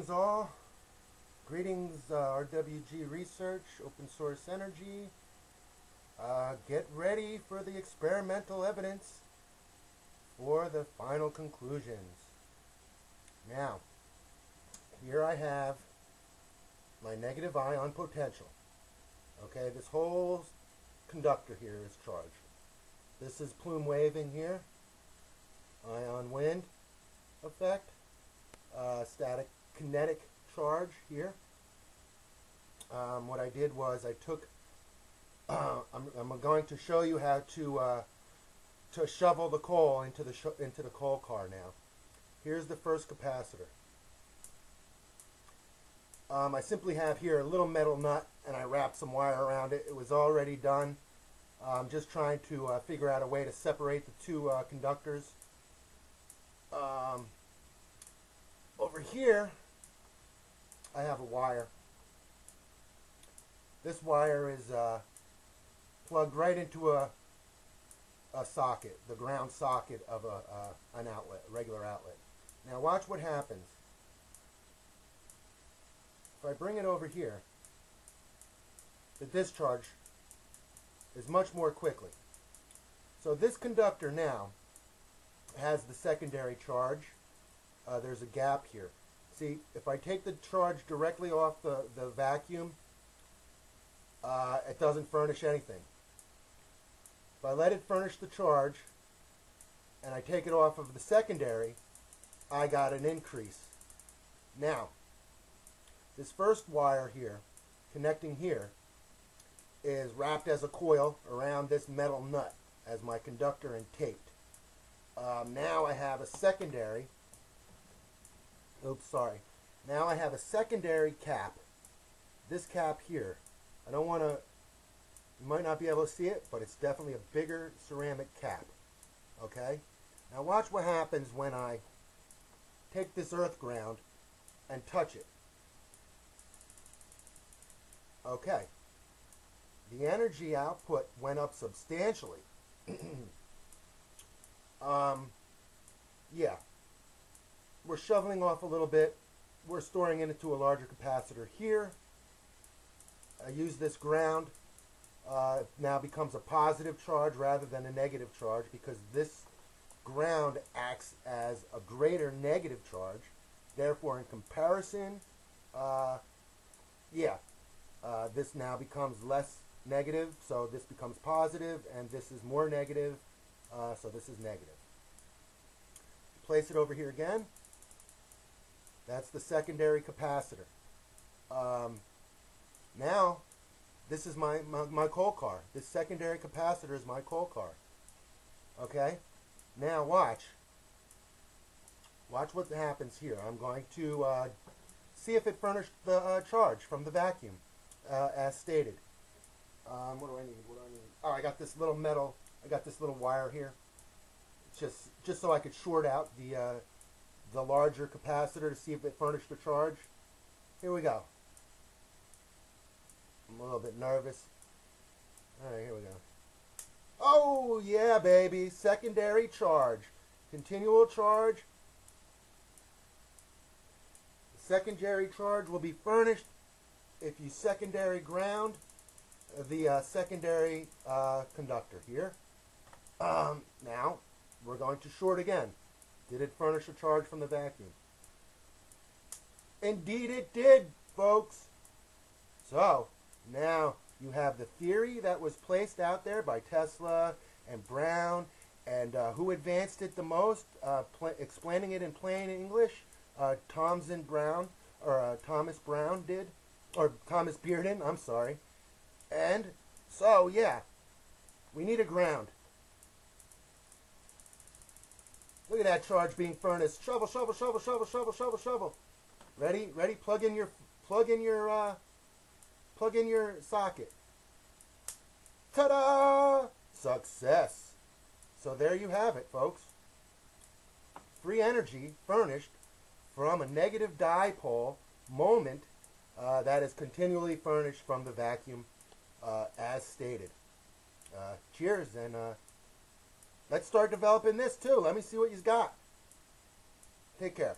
Greetings all. Greetings RWG Research, Open Source Energy. Get ready for the experimental evidence for the final conclusions. Now, here I have my negative ion potential. Okay, this whole conductor here is charged. This is plume waving here, ion wind effect, static kinetic charge here. What I did was I took, I'm going to show you how to shovel the coal into the coal car now. Here's the first capacitor. I simply have here a little metal nut and I wrapped some wire around it. It was already done. I'm just trying to figure out a way to separate the two conductors. Over here I have a wire. This wire is plugged right into a socket, the ground socket of an outlet, a regular outlet. Now watch what happens. If I bring it over here, the discharge is much more quickly. So this conductor now has the secondary charge. There's a gap here. See, if I take the charge directly off the vacuum, it doesn't furnish anything. If I let it furnish the charge and I take it off of the secondary, I got an increase. Now, this first wire here, connecting here, is wrapped as a coil around this metal nut as my conductor and taped. Now I have a secondary, now I have a secondary cap. This cap here, I don't want to, you might not be able to see it, but it's definitely a bigger ceramic cap. Okay? Now watch what happens when I take this earth ground and touch it. Okay. The energy output went up substantially. Yeah. We're shoveling off a little bit. We're storing it into a larger capacitor here. I use this ground. It now becomes a positive charge rather than a negative charge because this ground acts as a greater negative charge. Therefore, in comparison, this now becomes less negative, so this becomes positive, and this is more negative, so this is negative. Place it over here again. That's the secondary capacitor. Now, this is my coal car. This secondary capacitor is my coal car. Okay? Now watch. Watch what happens here. I'm going to see if it furnished the charge from the vacuum, as stated. What do I need? What do I need? Oh, I got this little metal. I got this little wire here. It's just so I could short out the larger capacitor to see if it furnished the charge. Here we go. I'm a little bit nervous. All right, here we go. Oh yeah, baby! Secondary charge, continual charge. The secondary charge will be furnished if you secondary ground the secondary conductor here. Now, we're going to short again. Did it furnish a charge from the vacuum? Indeed it did, folks. So, now you have the theory that was placed out there by Tesla and Brown, and who advanced it the most, explaining it in plain English, Thomas Brown did, or Thomas Bearden, I'm sorry. And so, yeah, we need a ground. Look at that charge being furnished. Shovel, shovel, shovel, shovel, shovel, shovel, shovel. Ready? Ready? Plug in your socket. Ta-da! Success. So there you have it, folks. Free energy furnished from a negative dipole moment that is continually furnished from the vacuum. As stated. Cheers, and let's start developing this too. Let me see what you've got. Take care.